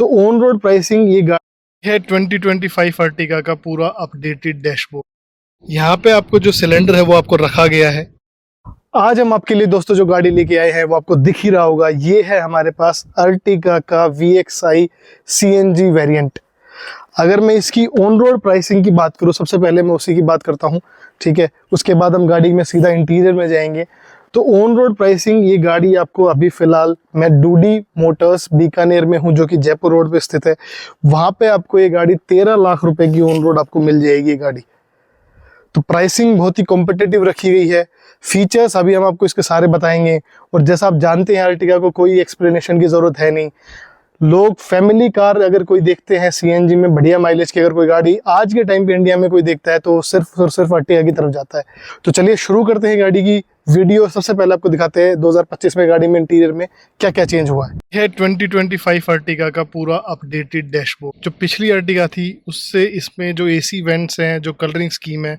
तो on road pricing ये गाड़ी है 2025 अर्टिगा का पूरा अपडेटेड डैशबोर्ड। यहाँ पे आपको जो सिलेंडर है वो आपको रखा गया है। आज हम आपके लिए दोस्तों जो गाड़ी लेके आए हैं वो आपको दिख ही रहा होगा, ये है हमारे पास अर्टिगा का VXI CNG वेरिएंट। अगर मैं इसकी ऑन रोड प्राइसिंग की बात करूँ, सबसे पहले मैं उसी की बात करता हूँ, ठीक है। उसके बाद हम गाड़ी में सीधा इंटीरियर में जाएंगे। तो ऑन रोड प्राइसिंग ये गाड़ी आपको अभी फ़िलहाल मैं डूडी मोटर्स बीकानेर में हूँ, जो कि जयपुर रोड पे स्थित है। वहाँ पे आपको ये गाड़ी 13 लाख रुपए की ऑन रोड आपको मिल जाएगी ये गाड़ी। तो प्राइसिंग बहुत ही कॉम्पिटिटिव रखी गई है। फीचर्स अभी हम आपको इसके सारे बताएंगे। और जैसा आप जानते हैं अर्टिगा को कोई एक्सप्लेनेशन की ज़रूरत है नहीं। लोग फैमिली कार अगर कोई देखते हैं CNG में बढ़िया माइलेज की अगर कोई गाड़ी आज के टाइम पे इंडिया में कोई देखता है तो सिर्फ और सिर्फ अर्टिगा की तरफ जाता है। तो चलिए शुरू करते हैं गाड़ी की वीडियो। सबसे पहले आपको दिखाते हैं 2025 में गाड़ी में इंटीरियर में क्या क्या चेंज हुआ है। 2025 अर्टिगा का पूरा अपडेटेड डैशबोर्ड। जो पिछली अर्टिगा थी उससे इसमें जो AC वेंट्स हैं, जो कलरिंग स्कीम है,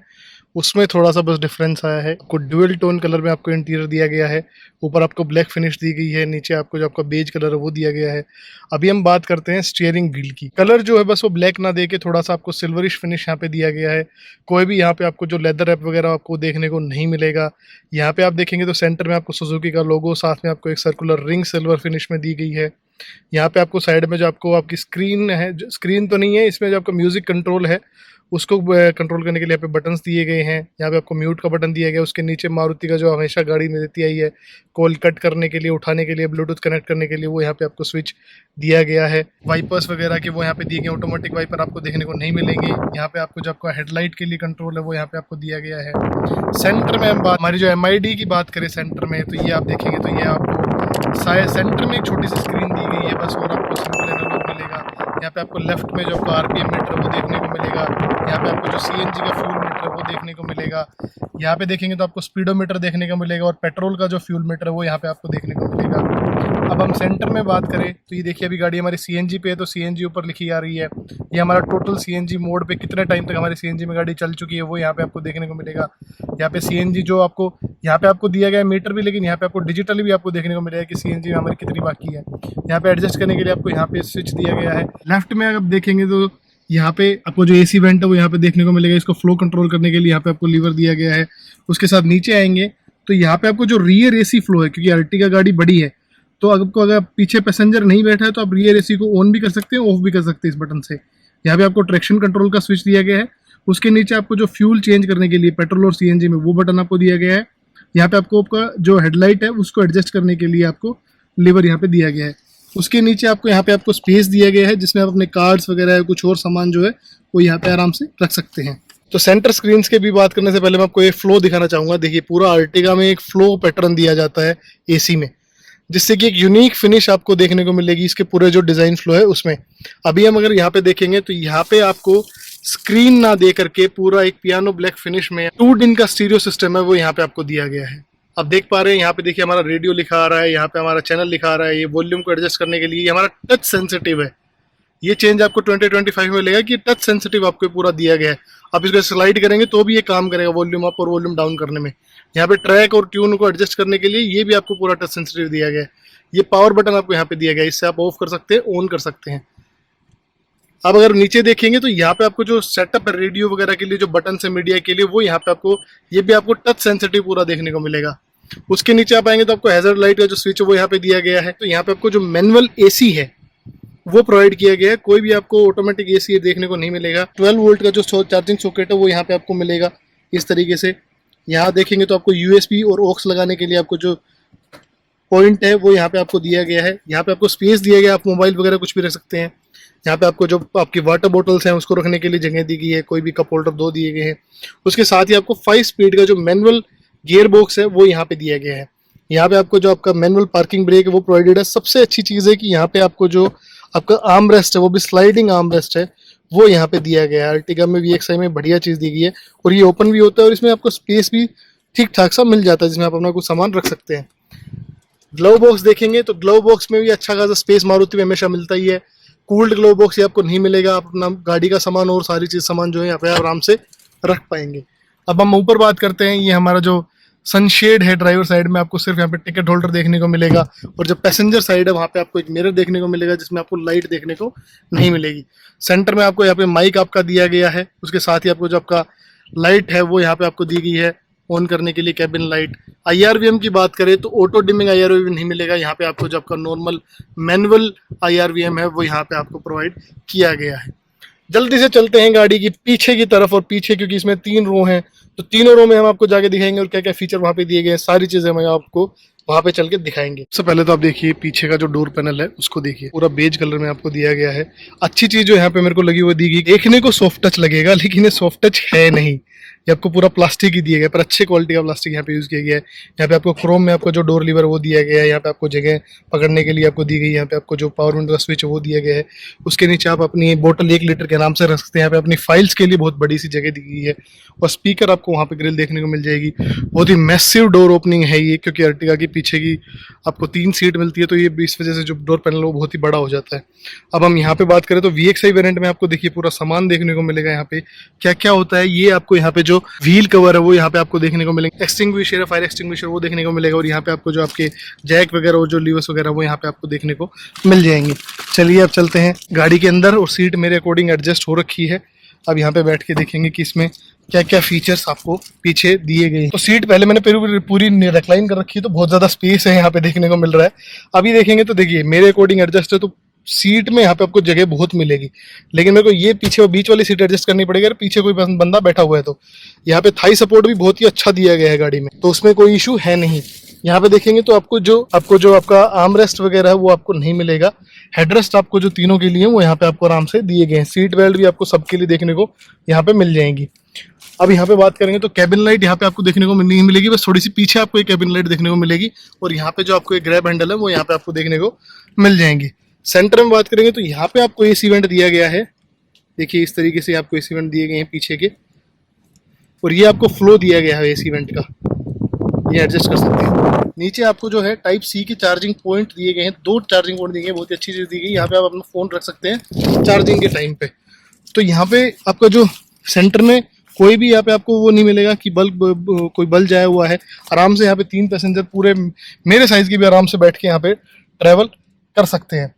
उसमें थोड़ा सा बस डिफरेंस आया है। आपको ड्यूअल टोन कलर में आपको इंटीरियर दिया गया है। ऊपर आपको ब्लैक फिनिश दी गई है, नीचे आपको जो आपका बेज कलर है वो दिया गया है। अभी हम बात करते हैं स्टीयरिंग व्हील की। कलर जो है बस वो ब्लैक ना दे के थोड़ा सा आपको सिल्वरिश फिनिश यहाँ पे दिया गया है। कोई भी यहाँ पे आपको जो लेदर रैप वगैरह आपको देखने को नहीं मिलेगा। यहाँ पे आप देखेंगे तो सेंटर में आपको सुजुकी का लोगो, साथ में आपको एक सर्कुलर रिंग सिल्वर फिनिश में दी गई है। यहाँ पे आपको साइड में जो आपको आपकी स्क्रीन है, स्क्रीन तो नहीं है इसमें, जो आपका म्यूजिक कंट्रोल है उसको कंट्रोल करने के लिए यहाँ पे बटन्स दिए गए हैं। यहाँ पे आपको म्यूट का बटन दिया गया है। उसके नीचे मारुति का जो हमेशा गाड़ी में देती आई है, कॉल कट करने के लिए, उठाने के लिए, ब्लूटूथ कनेक्ट करने के लिए, वो यहाँ पे आपको स्विच दिया गया है। वाइपर्स वगैरह के वो यहाँ पे दिए गए, ऑटोमेटिक वाइपर आपको देखने को नहीं मिलेंगे। यहाँ पे आपको जो आपका हेडलाइट के लिए कंट्रोल है वो यहाँ पे आपको दिया गया है। सेंटर में हम हमारी जो MID की बात करें सेंटर में, तो ये आप देखेंगे तो ये आपको सेंटर में एक छोटी सी स्क्रीन दी गई है बस, और आपको सिंपल एनालॉग मिलेगा। यहाँ पे आपको लेफ्ट में जो आपका RPM मीटर वो देखने को मिलेगा। यहाँ पे आपको जो CNG का फ्यूल मीटर है वो देखने को मिलेगा। यहाँ पे देखेंगे तो आपको स्पीडोमीटर देखने को मिलेगा, और पेट्रोल का जो फ्यूल मीटर है वो यहाँ पे आपको देखने को मिलेगा। अब हम सेंटर में बात करें तो ये देखिए अभी गाड़ी हमारी CNG पे है, तो CNG ऊपर लिखी आ रही है। ये हमारा टोटल CNG मोड पे कितने टाइम तक हमारी CNG में गाड़ी चल चुकी है वो यहाँ पे आपको देखने को मिलेगा। यहाँ पे CNG जो आपको यहाँ पे आपको दिया गया है मीटर भी, लेकिन यहाँ पे आपको डिजिटली भी आपको देखने को मिलेगा कि CNG में हमारी कितनी बाकी है। यहाँ पे एडजस्ट करने के लिए आपको यहाँ पे स्विच दिया गया है। लेफ्ट में अगर देखेंगे तो यहाँ पे आपको जो AC वेंट है वो यहाँ पे देखने को मिलेगा। इसको फ्लो कंट्रोल करने के लिए यहाँ पे आपको लीवर दिया गया है। उसके साथ नीचे आएंगे तो यहाँ पे आपको जो रियर AC फ्लो है, क्योंकि अर्टिगा गाड़ी बड़ी है तो आपको अगर पीछे पैसेंजर नहीं बैठा है तो आप रियर AC को ऑन भी कर सकते हैं, ऑफ भी कर सकते हैं इस बटन से। यहाँ पे आपको ट्रैक्शन कंट्रोल का स्विच दिया गया है। उसके नीचे आपको जो फ्यूल चेंज करने के लिए पेट्रोल और CNG में वो बटन आपको दिया गया है। यहाँ पे आपको आपका जो हेडलाइट है उसको एडजस्ट करने के लिए आपको लीवर यहाँ पे दिया गया है। उसके नीचे आपको यहाँ पे आपको स्पेस दिया गया है जिसमें आप अपने कार्ड्स वगैरह कुछ और सामान जो है वो यहाँ पे आराम से रख सकते हैं। तो सेंटर स्क्रीन्स के भी बात करने से पहले मैं आपको एक फ्लो दिखाना चाहूँगा। देखिए पूरा अर्टिगा में एक फ्लो पैटर्न दिया जाता है AC में, जिससे कि एक यूनिक फिनिश आपको देखने को मिलेगी इसके पूरे जो डिज़ाइन फ्लो है उसमें। अभी हम अगर यहाँ पे देखेंगे तो यहाँ पे आपको स्क्रीन ना दे करके पूरा एक पियानो ब्लैक फिनिश में 2 दिन का स्टीरियो सिस्टम है वो यहाँ पे आपको दिया गया है। आप देख पा रहे हैं यहाँ पे देखिए हमारा रेडियो लिखा आ रहा है, यहाँ पे हमारा चैनल लिखा आ रहा है। ये वॉल्यूम को एडजस्ट करने के लिए ये हमारा टच सेंसिटिव है। ये चेंज आपको 2025 में मिलेगा कि टच सेंसिटिव आपको पूरा दिया गया है। आप इसको स्लाइड करेंगे तो भी ये काम करेगा वॉल्यूम अप और वॉल्यूम डाउन करने में। यहाँ पे ट्रैक और ट्यून को एडजस्ट करने के लिए ये भी आपको पूरा टच सेंसिटिव दिया गया है। ये पावर बटन आपको यहाँ पे दिया गया है, इससे आप ऑफ कर सकते हैं, ऑन कर सकते हैं। अब अगर नीचे देखेंगे तो यहाँ पे आपको जो सेटअप है रेडियो वगैरह के लिए जो बटन है मीडिया के लिए, वो यहाँ पे आपको ये भी आपको टच सेंसिटिव पूरा देखने को मिलेगा। उसके नीचे आप आएंगे तो आपको हैजर्ड लाइट का जो स्विच है वो यहाँ पे दिया गया है। तो यहाँ पे आपको जो मैनुअल AC है वो प्रोवाइड किया गया है। कोई भी आपको ऑटोमेटिक AC देखने को नहीं मिलेगा। 12 वोल्ट का जो चार्जिंग सॉकेट है वो यहाँ पे आपको मिलेगा इस तरीके से। यहाँ देखेंगे तो आपको USB और ऑक्स लगाने के लिए आपको जो पॉइंट है वो यहाँ पे आपको दिया गया है। यहाँ पे आपको स्पेस दिया गया है, आप मोबाइल वगैरह कुछ भी रख सकते हैं। यहाँ पे आपको जो आपकी वाटर बॉटल्स हैं उसको रखने के लिए जगह दी गई है। कोई भी कप होल्डर 2 दिए गए हैं। उसके साथ ही आपको 5 स्पीड का जो मैनुअल गियर बॉक्स है वो यहाँ पे दिया गया है। यहाँ पे आपको जो आपका मैनुअल पार्किंग ब्रेक है वो प्रोवाइडेड है। सबसे अच्छी चीज़ है कि यहाँ पे आपको जो आपका आर्म रेस्ट है वो भी स्लाइडिंग आर्म रेस्ट है वो यहाँ पे दिया गया है। अर्टिगा में VXI में बढ़िया चीज़ दी गई है, और ये ओपन भी होता है और इसमें आपको स्पेस भी ठीक ठाक सा मिल जाता है जिसमें आप अपना कुछ सामान रख सकते हैं। ग्लव बॉक्स देखेंगे तो ग्लव बॉक्स में भी अच्छा खासा स्पेस मारुति में हमेशा मिलता ही है। कूल्ड ग्लव बॉक्स ये आपको नहीं मिलेगा। आप अपना गाड़ी का सामान और सारी चीज़ सामान जो है यहाँ पे आराम से रख पाएंगे। अब हम ऊपर बात करते हैं। ये हमारा जो सनशेड है ड्राइवर साइड में, आपको सिर्फ यहाँ पे टिकट होल्डर देखने को मिलेगा। और जब पैसेंजर साइड है वहाँ पे आपको एक मिरर देखने को मिलेगा जिसमें आपको लाइट देखने को नहीं मिलेगी। सेंटर में आपको यहाँ पे माइक आपका दिया गया है, उसके साथ ही आपको जो आपका लाइट है वो यहाँ पे आपको दी गई है ऑन करने के लिए, कैबिन लाइट। IRVM की बात करें तो ऑटो डिमिंग IRVM नहीं मिलेगा यहाँ पे, आपको जो आपका नॉर्मल मैनुअल IRVM है वो यहाँ पे आपको प्रोवाइड किया गया है। जल्दी से चलते हैं गाड़ी की पीछे की तरफ, और पीछे क्योंकि इसमें 3 रो हैं तो तीनों रो में हम आपको जाके दिखाएंगे और क्या क्या फीचर वहाँ पे दिए गए हैं, सारी चीजें हम आपको वहाँ पे चल के दिखाएंगे। सबसे पहले तो आप देखिए पीछे का जो डोर पैनल है उसको देखिए, पूरा बेज कलर में आपको दिया गया है। अच्छी चीज जो यहाँ पे मेरे को लगी वो दी गई, देखने को सॉफ्ट टच लगेगा लेकिन ये सॉफ्ट टच है नहीं, ये आपको पूरा प्लास्टिक ही दिया गया, पर अच्छे क्वालिटी का प्लास्टिक यहाँ पे यूज किया गया है। यहाँ पे आपको क्रोम में आपको जो डोर लीवर वो दिया गया है, यहाँ पे आपको जगह पकड़ने के लिए आपको दी गई है, यहाँ पे आपको जो पावर विंडो का स्विच है वो दिया गया है। उसके नीचे आप अपनी बोतल 1 लीटर के आराम से रख सकते हैं, यहाँ पे अपनी फाइल्स के लिए बहुत बड़ी सी जगह दी गई है। और स्पीकर आपको वहाँ पे ग्रिल देखने को मिल जाएगी। बहुत ही मैसिव डोर ओपनिंग है ये, क्योंकि अर्टिगा की पीछे की आपको 3 सीट मिलती है तो ये इस वजह से जो डोर पैनल है वो बहुत ही बड़ा हो जाता है। अब हम यहाँ पे बात करें तो VXI वेरिएंट में आपको देखिए पूरा सामान देखने को मिलेगा। यहाँ पे क्या क्या होता है, ये आपको यहाँ पे जो व्हील कवर है वो यहाँ पे आपको देखने को मिलेंगे, एक्सटिंग्विशर है, फायर एक्सटिंग्विशर वो देखने को मिलेगा। और यहाँ पे आपको जो आपके जैक वगैरह और जो लीवर्स वगैरह वो यहाँ पे आपको देखने को मिल जाएंगे। चलिए अब चलते हैं गाड़ी के अंदर, और सीट मेरे अकॉर्डिंग एडजस्ट हो रखी है। अब यहाँ पे बैठ के देखेंगे कि इसमें क्या क्या फीचर्स आपको पीछे दिए गए हैं। तो सीट पहले मैंने पूरी रिक्लाइन कर रखी है तो बहुत ज्यादा स्पेस है यहाँ पे देखने को मिल रहा है। अभी देखेंगे तो देखिए मेरे अकॉर्डिंग एडजस्ट है तो सीट में यहाँ पे आपको जगह बहुत मिलेगी, लेकिन मेरे को ये पीछे और बीच वाली सीट एडजस्ट करनी पड़ेगी अगर पीछे कोई बंदा बैठा हुआ है तो। यहाँ पे थाई सपोर्ट भी बहुत ही अच्छा दिया गया है गाड़ी में, तो उसमें कोई इशू है नहीं। यहाँ पे देखेंगे तो आपको जो आपका आर्म रेस्ट वगैरह है वो आपको नहीं मिलेगा। हेडरेस्ट आपको जो तीनों के लिए वो यहाँ पे आपको आराम से दिए गए हैं। सीट बेल्ट भी आपको सबके लिए देखने को यहाँ पे मिल जाएंगी। अब यहाँ पे बात करेंगे तो कैबिन लाइट यहाँ पे आपको देखने को नहीं मिलेगी, बस थोड़ी सी पीछे आपको एक कैबिन लाइट देखने को मिलेगी। और यहाँ पे जो आपको एक ग्रैब हैंडल है वो यहाँ पे आपको देखने को मिल जाएंगी। सेंटर में बात करेंगे तो यहाँ पे आपको एसी वेंट दिया गया है, देखिए इस तरीके से आपको एसी वेंट दिए गए हैं पीछे के, और ये आपको फ्लो दिया गया है एसी वेंट का, ये एडजस्ट कर सकते हैं। नीचे आपको जो है टाइप C के चार्जिंग पॉइंट दिए गए हैं, 2 चार्जिंग पॉइंट दिए गए हैं, बहुत ही अच्छी चीज़ दी गई। यहाँ पे आप अपना फ़ोन रख सकते हैं चार्जिंग के टाइम पे। तो यहाँ पे आपका जो सेंटर में कोई भी यहाँ पे आपको वो नहीं मिलेगा कि बल्ब कोई बल्ब जाया हुआ है। आराम से यहाँ पे 3 पैसेंजर पूरे मेरे साइज़ के भी आराम से बैठ के यहाँ पे ट्रैवल कर सकते हैं।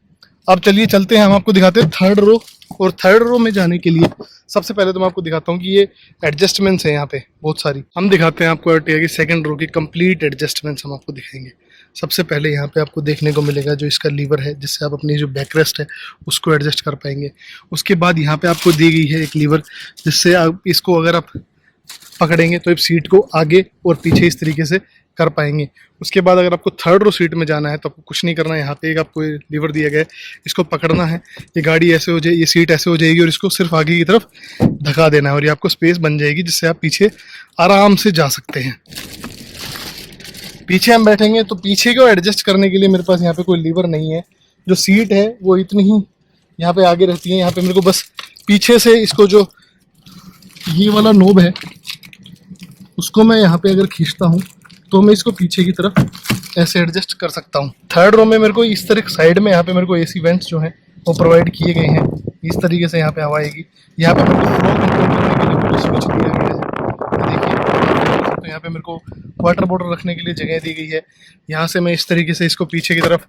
अब चलिए चलते हैं, हम आपको दिखाते हैं थर्ड रो। और थर्ड रो में जाने के लिए सबसे पहले तो मैं आपको दिखाता हूँ कि ये एडजस्टमेंट्स हैं यहाँ पे बहुत सारी। हम दिखाते हैं आपको अर्टिगा की सेकंड रो की कंप्लीट एडजस्टमेंट्स हम आपको दिखाएंगे। सबसे पहले यहाँ पे आपको देखने को मिलेगा जो इसका लीवर है, जिससे आप अपनी जो बैकरेस्ट है उसको एडजस्ट कर पाएंगे। उसके बाद यहाँ पे आपको दी गई है एक लीवर, जिससे आप इसको अगर आप पकड़ेंगे तो इस सीट को आगे और पीछे इस तरीके से कर पाएंगे। उसके बाद अगर आपको थर्ड रो सीट में जाना है तो आपको कुछ नहीं करना है, यहाँ पे एक आपको लीवर दिया गया है, इसको पकड़ना है, ये गाड़ी ऐसे हो जाए, ये सीट ऐसे हो जाएगी और इसको सिर्फ आगे की तरफ धक्का देना है और ये आपको स्पेस बन जाएगी जिससे आप पीछे आराम से जा सकते हैं। पीछे हम बैठेंगे तो पीछे को एडजस्ट करने के लिए मेरे पास यहाँ पे कोई लीवर नहीं है। जो सीट है वो इतनी ही यहाँ पे आगे रहती है, यहाँ पे मेरे को बस पीछे से इसको जो ये वाला नोब है उसको मैं यहाँ पे अगर खींचता हूँ तो मैं इसको पीछे की तरफ ऐसे एडजस्ट कर सकता हूँ। थर्ड रो में मेरे को इस तरह साइड में यहाँ पे मेरे को एसी वेंट्स जो हैं वो प्रोवाइड किए गए हैं, इस तरीके से यहाँ पे हवा आएगी। यहाँ पे मेरे को फ्लो कंट्रोल करने के लिए पूरी स्विच दिया गया है, देखिए। तो यहाँ पे मेरे को वाटर बॉटल रखने के लिए जगह दी गई है, यहाँ से मैं इस तरीके से इसको पीछे की तरफ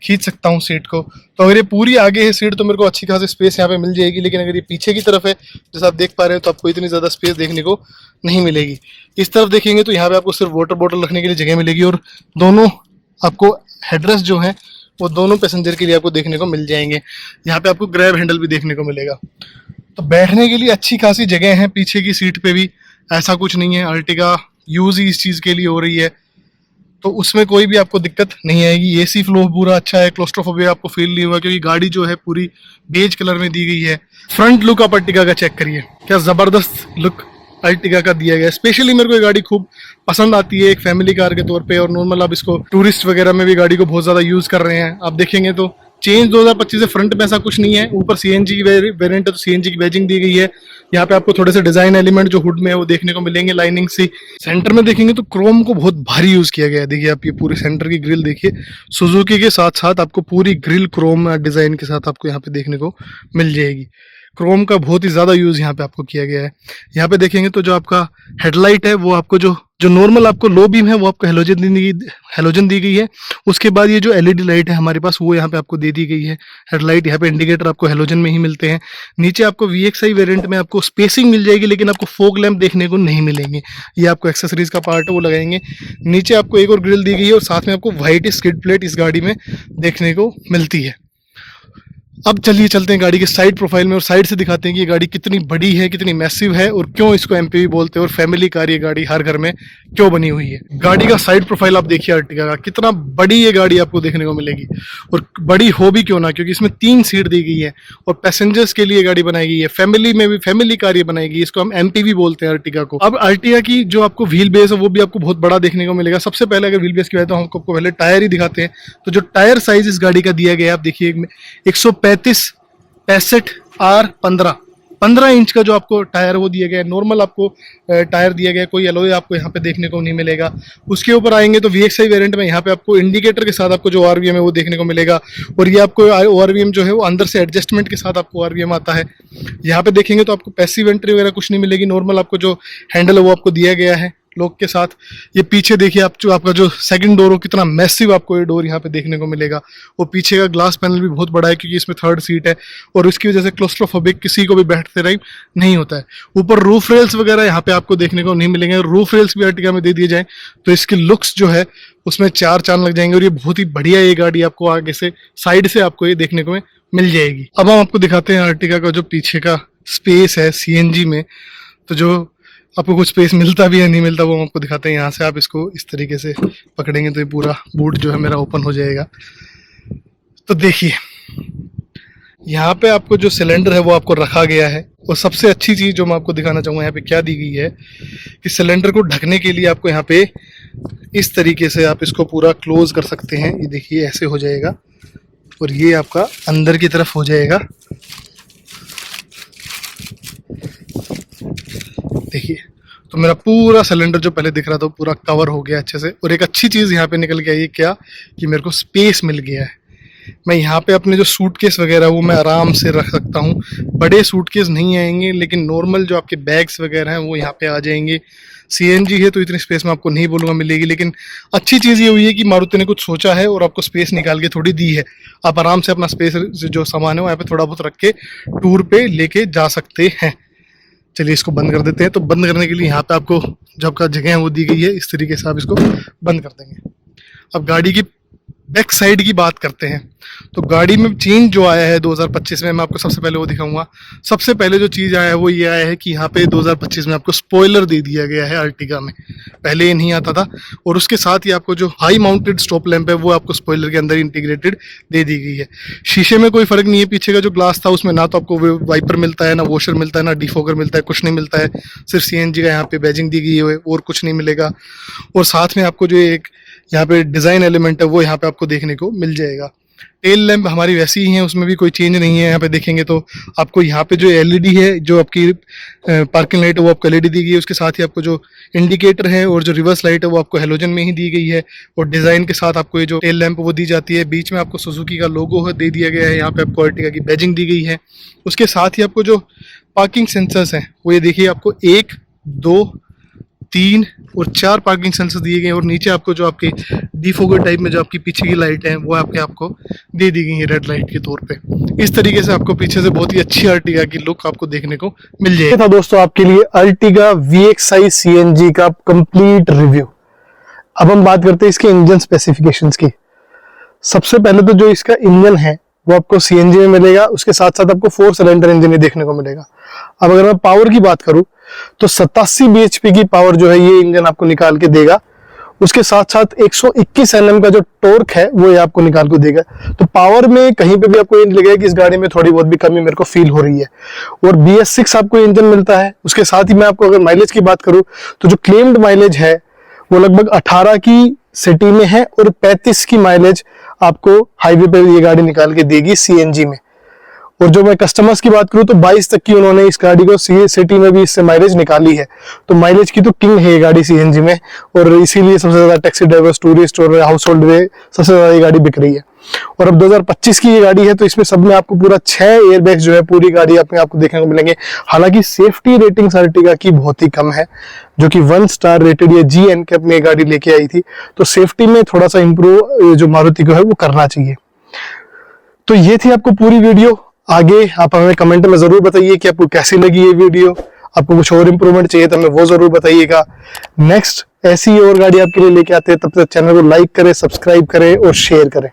खींच सकता हूँ सीट को। तो अगर ये पूरी आगे है सीट तो मेरे को अच्छी खासी स्पेस यहाँ पे मिल जाएगी, लेकिन अगर ये पीछे की तरफ है जैसा आप देख पा रहे हो तो आपको इतनी ज़्यादा स्पेस देखने को नहीं मिलेगी। इस तरफ देखेंगे तो यहाँ पे आपको सिर्फ वाटर बॉटल रखने के लिए जगह मिलेगी और दोनों आपको हेडरेस्ट जो है वो दोनों पैसेंजर के लिए आपको देखने को मिल जाएंगे। यहाँ पे आपको ग्रैब हैंडल भी देखने को मिलेगा। तो बैठने के लिए अच्छी खासी जगह है पीछे की सीट पे भी, ऐसा कुछ नहीं है। अर्टिगा यूज़ ही इस चीज़ के लिए हो रही है तो उसमें कोई भी आपको दिक्कत नहीं आएगी। एसी फ्लो पूरा अच्छा है, क्लोस्ट्रोफोबिया आपको फील नहीं हुआ क्योंकि गाड़ी जो है पूरी बेज कलर में दी गई है। फ्रंट लुक आप अर्टिगा का चेक करिए, क्या ज़बरदस्त लुक अर्टिगा का दिया गया है। स्पेशली मेरे को ये गाड़ी खूब पसंद आती है एक फैमिली कार के तौर पे, और नॉर्मल आप इसको टूरिस्ट वगैरह में भी गाड़ी को बहुत ज़्यादा यूज़ कर रहे हैं। आप देखेंगे तो चेंज 2025 से फ्रंट में ऐसा कुछ नहीं है। ऊपर CNG की वेरिएंट है तो CNG की बैजिंग दी गई है। यहाँ पे आपको थोड़े से डिजाइन एलिमेंट जो हुड में है वो देखने को मिलेंगे, लाइनिंग सी। सेंटर में देखेंगे तो क्रोम को बहुत भारी यूज किया गया है। देखिए आप ये पूरी सेंटर की ग्रिल देखिए, सुजुकी के साथ साथ आपको पूरी ग्रिल क्रोम डिजाइन के साथ आपको यहाँ पे देखने को मिल जाएगी। क्रोम का बहुत ही ज़्यादा यूज़ यहाँ पे आपको किया गया है। यहाँ पे देखेंगे तो जो आपका हेडलाइट है वो आपको जो जो नॉर्मल आपको लो बीम है वो आपको हेलोजन दी गई है। उसके बाद ये जो एलईडी लाइट है हमारे पास वो यहाँ पे आपको दे दी गई है। हेडलाइट यहाँ पे इंडिकेटर आपको हेलोजन में ही मिलते हैं। नीचे आपको VXI वेरिएंट में आपको स्पेसिंग मिल जाएगी, लेकिन आपको फोग लैंप देखने को नहीं मिलेंगे। ये आपको एक्सेसरीज का पार्ट है वो लगाएंगे। नीचे आपको एक और ग्रिल दी गई है और साथ में आपको व्हाइट स्किड प्लेट इस गाड़ी में देखने को मिलती है। अब चलिए चलते हैं गाड़ी के साइड प्रोफाइल में और साइड से दिखाते हैं कि ये गाड़ी कितनी बड़ी है, कितनी मैसिव है और क्यों इसको MPV बोलते हैं और फैमिली कार ये गाड़ी हर घर में क्यों बनी हुई है। गाड़ी का साइड प्रोफाइल आप देखिए अर्टिगा का, कितना बड़ी ये गाड़ी आपको देखने को मिलेगी। और बड़ी हो भी क्यों ना, क्योंकि इसमें 3 सीट दी गई है और पैसेंजर्स के लिए गाड़ी बनाई गई है। फैमिली में भी फैमिली कार ये बनाएगी, इसको हम MPV बोलते हैं अर्टिगा को। अब अर्टिगा की जो आपको व्हील बेस है वो भी आपको बहुत बड़ा देखने को मिलेगा। सबसे पहले अगर व्हील बेस की बात तो हम आपको पहले टायर ही दिखाते हैं। तो जो टायर साइज इस गाड़ी का दिया गया है आप देखिए 135/15 इंच का जो आपको टायर वो दिया गया है। नॉर्मल आपको टायर दिया गया है, कोई एलॉय आपको यहाँ पे देखने को नहीं मिलेगा। उसके ऊपर आएंगे तो VXI वेरिएंट में यहाँ पे आपको इंडिकेटर के साथ आपको जो ORVM है वो देखने को मिलेगा। और ये आपको ORVM जो है वो अंदर से एडजस्टमेंट के साथ आपको ORVM आता है। यहाँ पे देखेंगे तो आपको पैसिव एंट्री वगैरह कुछ नहीं मिलेगी। नॉर्मल आपको जो हैंडल है वो आपको दिया गया है लॉक के साथ। ये पीछे देखिए आप जो आपका जो सेकंड डोर हो कितना मैसिव आपको ये डोर यहाँ पे देखने को मिलेगा। और पीछे का ग्लास पैनल भी बहुत बड़ा है क्योंकि इसमें 3rd सीट है और उसकी वजह से क्लोस्ट्रोफोबिक किसी को भी बैठते टाइम नहीं होता है। ऊपर रूफ रेल्स वगैरह यहाँ पे आपको देखने को नहीं मिलेंगे। रूफ रेल्स भी अर्टिगा में दे दिए जाए तो इसकी लुक्स जो है उसमें 4 चांद लग जाएंगे। और ये बहुत ही बढ़िया ये गाड़ी आपको आगे से साइड से आपको ये देखने को मिल जाएगी। अब हम आपको दिखाते हैं अर्टिगा का जो पीछे का स्पेस है CNG में। तो जो आपको कुछ स्पेस मिलता भी है नहीं मिलता वो हम आपको दिखाते हैं। यहाँ से आप इसको इस तरीके से पकड़ेंगे तो ये पूरा बूट जो है मेरा ओपन हो जाएगा। तो देखिए यहाँ पे आपको जो सिलेंडर है वो आपको रखा गया है। और सबसे अच्छी चीज़ जो मैं आपको दिखाना चाहूँगा यहाँ पे क्या दी गई है कि सिलेंडर को ढकने के लिए आपको यहाँ पे इस तरीके से आप इसको पूरा क्लोज कर सकते हैं। ये देखिए ऐसे हो जाएगा और ये आपका अंदर की तरफ हो जाएगा। देखिए तो मेरा पूरा सिलेंडर जो पहले दिख रहा था वो पूरा कवर हो गया अच्छे से। और एक अच्छी चीज़ यहाँ पे निकल के आई है क्या कि मेरे को स्पेस मिल गया है। मैं यहाँ पे अपने जो सूटकेस वगैरह वो मैं आराम से रख सकता हूँ। बड़े सूटकेस नहीं आएंगे लेकिन नॉर्मल जो आपके बैग्स वगैरह हैं वो यहाँ पे आ जाएंगे। CNG है तो इतनी स्पेस मैं आपको नहीं बोलूँगा मिलेगी, लेकिन अच्छी चीज़ ये हुई है कि मारुति ने कुछ सोचा है और आपको स्पेस निकाल के थोड़ी दी है। आप आराम से अपना स्पेस जो सामान है वो यहाँ पे थोड़ा बहुत रख के टूर पे लेके जा सकते हैं। चलिए इसको बंद कर देते हैं। तो बंद करने के लिए यहाँ पे आपको जो आपका जगह है वो दी गई है, इस तरीके से आप इसको बंद कर देंगे। अब गाड़ी की बैक साइड की बात करते हैं। तो गाड़ी में चेंज जो आया है 2025 में मैं आपको सबसे पहले वो दिखाऊंगा। सबसे पहले जो चीज़ आया है वो ये आया है कि यहाँ पे 2025 में आपको स्पॉइलर दे दिया गया है अर्टिगा में। पहले ये नहीं आता था। और उसके साथ ही आपको जो हाई माउंटेड स्टॉप लैंप है वो आपको स्पॉइलर के अंदर इंटीग्रेटेड दे दी गई है। शीशे में कोई फर्क नहीं है। पीछे का जो ग्लास था उसमें ना तो आपको वाइपर मिलता है, ना वॉशर मिलता है, ना डिफोगर मिलता है, कुछ नहीं मिलता है। सिर्फ CNG का यहाँ पे बैजिंग दी गई है और कुछ नहीं मिलेगा। और साथ में आपको जो एक यहाँ पे डिज़ाइन एलिमेंट है वो यहाँ पे आपको देखने को मिल जाएगा। टेल लैंप हमारी वैसी ही है, उसमें भी कोई चेंज नहीं है। यहाँ पे देखेंगे तो आपको यहाँ पे जो LED है जो आपकी पार्किंग लाइट है वो आपको LED दी गई है। उसके साथ ही आपको जो इंडिकेटर है और जो रिवर्स लाइट है वो आपको हेलोजन में ही दी गई है। और डिज़ाइन के साथ आपको ये जो टेल लैंप वो दी जाती है। बीच में आपको सुजुकी का लोगो है दे दिया गया है। यहाँ पे आपको अर्टिगा की बैजिंग दी गई है। उसके साथ ही आपको जो पार्किंग सेंसर्स हैं वो ये देखिए आपको 1, 2, 3 और 4 पार्किंग सेंसर दिए गए। और नीचे आपको जो आपके डिफोगर टाइप में जो आपकी पीछे की लाइट है वो आपको दे दी गई है रेड लाइट के तौर पे। इस तरीके से आपको पीछे से बहुत ही अच्छी अर्टिगा की लुक आपको देखने को मिल जाएगी। था दोस्तों आपके लिए अर्टिगा VXI CNG का कंप्लीट रिव्यू। अब हम बात करते हैं इसके इंजन स्पेसिफिकेशंस की। सबसे पहले तो जो इसका इंजन है वो आपको CNG में मिलेगा। उसके साथ साथ आपको 4 सिलेंडर इंजन ही देखने को मिलेगा। अब अगर मैं पावर की बात करूं तो 87 bhp की पावर जो है ये इंजन आपको निकाल के देगा। उसके साथ साथ 121 Nm का जो टॉर्क है वो ये आपको निकाल के देगा। तो पावर में कहीं पे भी आपको ये नहीं लगेगा कि इस गाड़ी में थोड़ी बहुत भी कमी मेरे को फील हो रही है। और BS6 आपको इंजन मिलता है। उसके साथ ही मैं आपको अगर माइलेज की बात करूं तो जो क्लेम्ड माइलेज है वो लगभग 18 की सिटी में है और 35 की माइलेज आपको हाईवे पे ये गाड़ी निकाल के देगी CNG में। और जो मैं कस्टमर्स की बात करूं तो 22 तक की उन्होंने इस गाड़ी को सिटी में भी इससे माइलेज निकाली है। तो माइलेज की तो किंग है ये गाड़ी CNG में। और इसीलिए सबसे ज्यादा टैक्सी ड्राइवर्स, टूरिस्ट और हाउस होल्ड में सबसे ज्यादा ये गाड़ी बिक रही है। और अब 2025 की ये गाड़ी है, तो इसमें सब में आपको पूरा 6 एयरबैग्स जो है पूरी गाड़ी में आपको देखने को मिलेंगे। हालांकि सेफ्टी रेटिंग अर्टिगा की बहुत ही कम है, जो कि 1 स्टार रेटेड ये GNCAP में गाड़ी लेके आई थी, तो सेफ्टी में थोड़ा सा इंप्रूव जो मारुति को है वो करना चाहिए। तो ये थी आपको पूरी वीडियो। आगे आप हमें कमेंट में जरूर बताइए कि आपको कैसी लगी ये वीडियो, आपको कुछ और इंप्रूवमेंट चाहिए तो हमें वो जरूर बताइएगा। नेक्स्ट ऐसी और गाड़ी आपके लिए लेके आते हैं, तब तक चैनल को लाइक करें, सब्सक्राइब करें और शेयर करें।